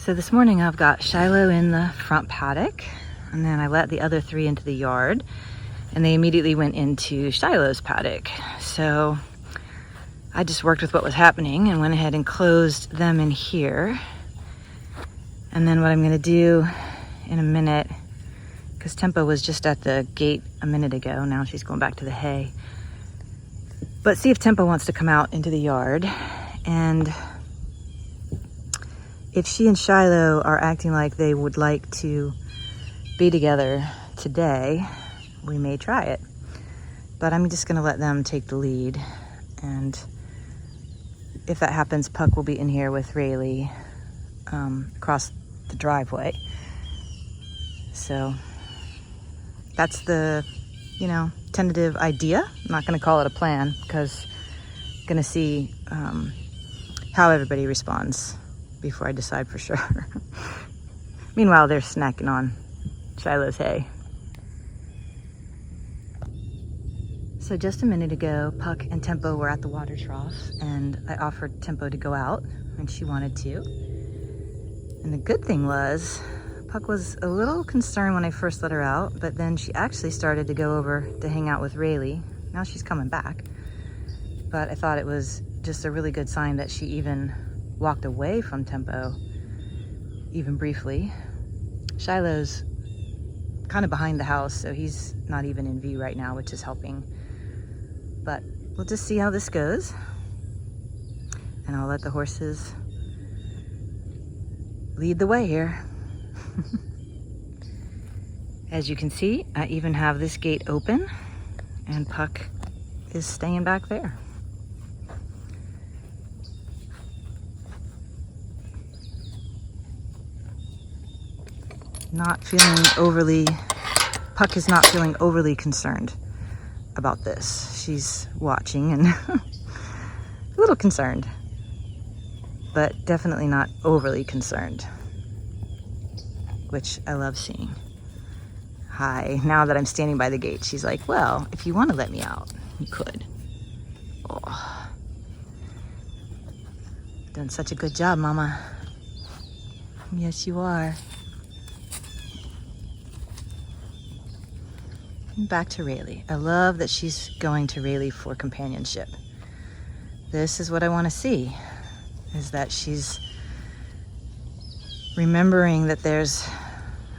So this morning I've got Shiloh in the front paddock, and then I let the other three into the yard, and they immediately went into Shiloh's paddock. So I just worked with what was happening and went ahead and closed them in here. And then what I'm gonna do in a minute, because Tempo was just at the gate a minute ago, now she's going back to the hay. But see if Tempo wants to come out into the yard, and if she and Shiloh are acting like they would like to be together today, we may try it. But I'm just gonna let them take the lead. And if that happens, Puck will be in here with Rayleigh across the driveway. So that's the, tentative idea. I'm not gonna call it a plan because I'm gonna see how everybody responds before I decide for sure. Meanwhile, they're snacking on Shiloh's hay. So just a minute ago, Puck and Tempo were at the water trough, and I offered Tempo to go out, and she wanted to. And the good thing was, Puck was a little concerned when I first let her out, but then she actually started to go over to hang out with Rayleigh. Now she's coming back. But I thought it was just a really good sign that she even walked away from Tempo, even briefly. Shiloh's kind of behind the house, so he's not even in view right now, which is helping. But we'll just see how this goes. And I'll let the horses lead the way here. As you can see, I even have this gate open, and Puck is staying back there. Puck is not feeling overly concerned about this. She's watching and a little concerned, but definitely not overly concerned, which I love seeing. Hi, now that I'm standing by the gate, she's like, well, if you want to let me out, you could. Oh. Done such a good job, Mama. Yes, you are. And back to Rayleigh. I love that she's going to Rayleigh for companionship. This is what I want to see, is that she's remembering that there's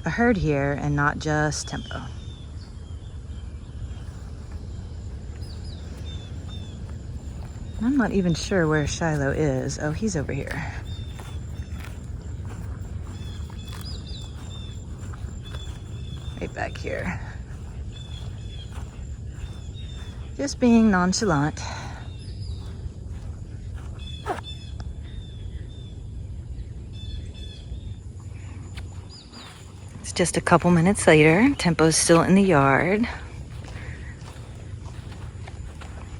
a herd here and not just Tempo. I'm not even sure where Shiloh is. Oh, he's over here. Right back here. Just being nonchalant. It's just a couple minutes later. Tempo's still in the yard.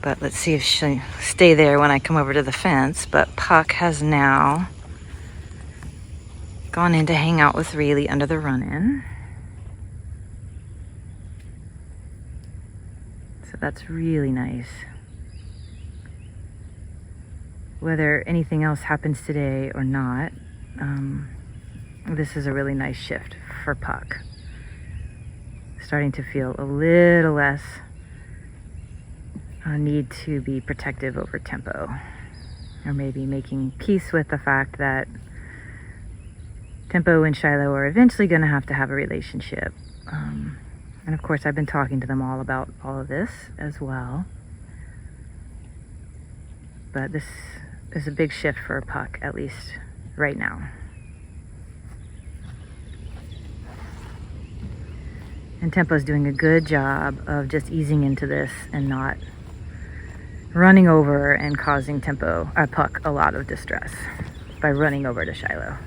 But let's see if she'll stay there when I come over to the fence. But Puck has now gone in to hang out with Rayleigh under the run-in. So that's really nice. Whether anything else happens today or not, this is a really nice shift for Puck. Starting to feel a little less need to be protective over Tempo, or maybe making peace with the fact that Tempo and Shiloh are eventually going to have a relationship. And of course, I've been talking to them all about all of this as well. But this is a big shift for Puck, at least right now. And Tempo's doing a good job of just easing into this and not running over and causing Puck a lot of distress by running over to Shiloh.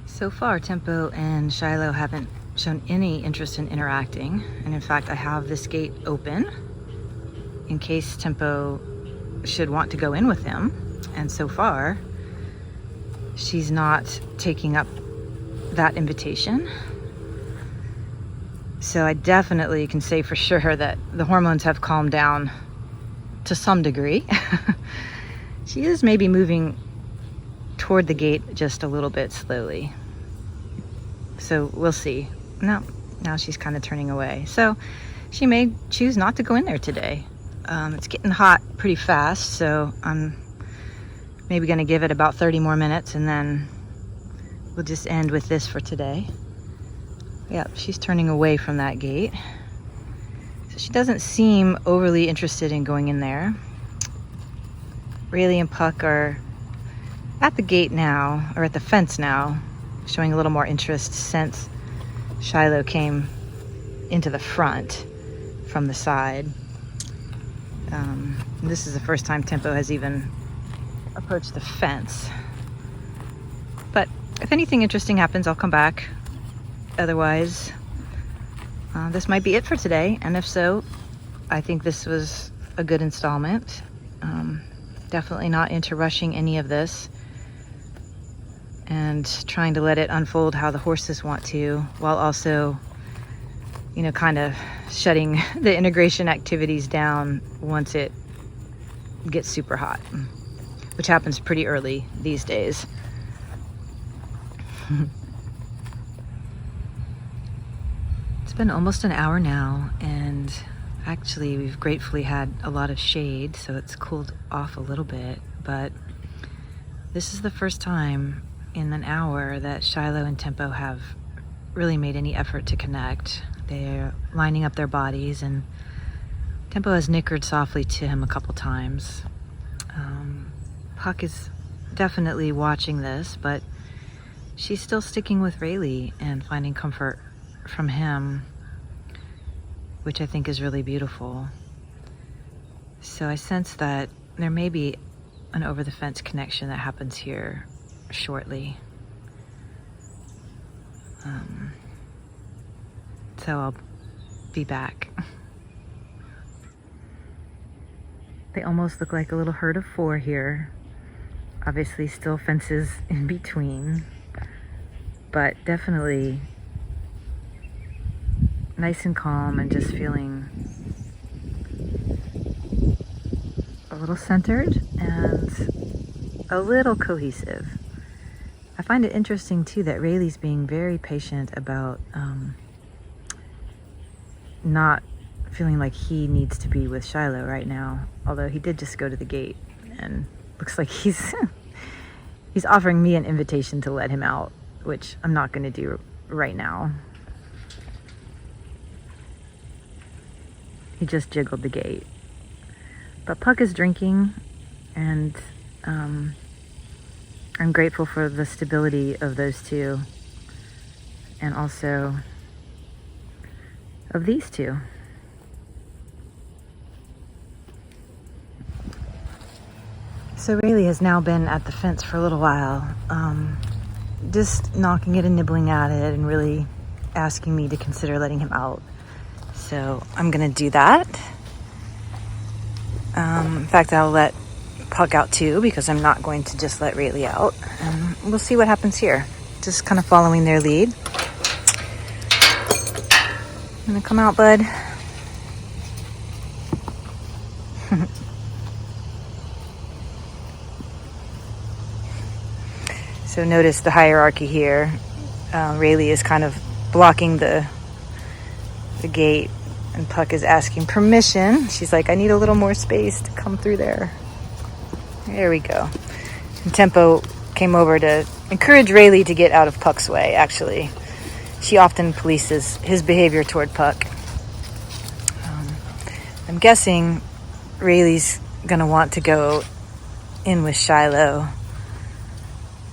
So far, Tempo and Shiloh haven't shown any interest in interacting. And in fact, I have this gate open in case Tempo should want to go in with him. And so far, she's not taking up that invitation. So I definitely can say for sure that the hormones have calmed down to some degree. She is maybe moving toward the gate just a little bit slowly. So we'll see. No, now she's kind of turning away. So she may choose not to go in there today. It's getting hot pretty fast, so I'm maybe gonna give it about 30 more minutes and then we'll just end with this for today. Yep, she's turning away from that gate. So she doesn't seem overly interested in going in there. Rayleigh and Puck are at the gate now, or at the fence now, showing a little more interest since Shiloh came into the front from the side. This is the first time Tempo has even approached the fence. But if anything interesting happens, I'll come back. Otherwise, this might be it for today. And if so, I think this was a good installment. Definitely not into rushing any of this and trying to let it unfold how the horses want to, while also, you know, kind of shutting the integration activities down once it gets super hot, which happens pretty early these days. It's been almost an hour now, and actually we've gratefully had a lot of shade, so it's cooled off a little bit, but this is the first time in an hour that Shiloh and Tempo have really made any effort to connect. They're lining up their bodies, and Tempo has nickered softly to him a couple times. Puck is definitely watching this, but she's still sticking with Rayleigh and finding comfort from him, which I think is really beautiful. So I sense that there may be an over-the-fence connection that happens here shortly. So I'll be back. They almost look like a little herd of 4 here. Obviously still fences in between, but definitely nice and calm and just feeling a little centered and a little cohesive. I find it interesting too that Rayleigh's being very patient about not feeling like he needs to be with Shiloh right now, although he did just go to the gate and looks like he's he's offering me an invitation to let him out, which I'm not going to do right now. He just jiggled the gate. But Puck is drinking, and I'm grateful for the stability of those two, and also of these two. So Rayleigh has now been at the fence for a little while, just knocking it and nibbling at it and really asking me to consider letting him out. So I'm gonna do that. In fact, I'll let Puck out too, because I'm not going to just let Rayleigh out. And we'll see what happens here. Just kind of following their lead. I'm gonna come out, bud. So notice the hierarchy here. Rayleigh is kind of blocking the gate, and Puck is asking permission. She's like, I need a little more space to come through there. There we go. And Tempo came over to encourage Rayleigh to get out of Puck's way, actually. She often polices his behavior toward Puck. I'm guessing Rayleigh's gonna want to go in with Shiloh,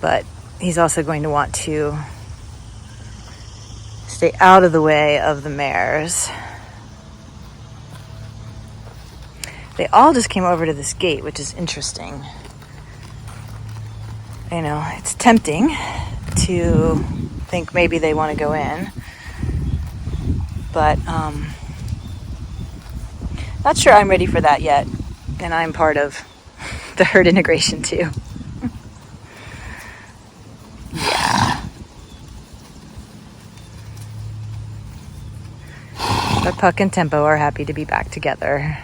but he's also going to want to stay out of the way of the mares. They all just came over to this gate, which is interesting. You know, it's tempting to think maybe they want to go in, but not sure I'm ready for that yet, and I'm part of the herd integration too. Puck and Tempo are happy to be back together.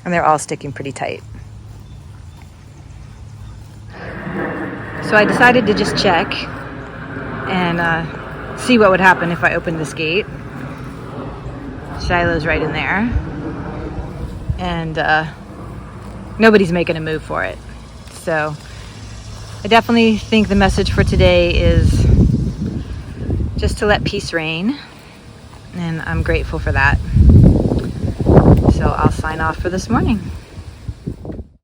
And they're all sticking pretty tight. So I decided to just check and see what would happen if I opened this gate. Shiloh's right in there. And nobody's making a move for it. So I definitely think the message for today is just to let peace reign. And I'm grateful for that. So I'll sign off for this morning.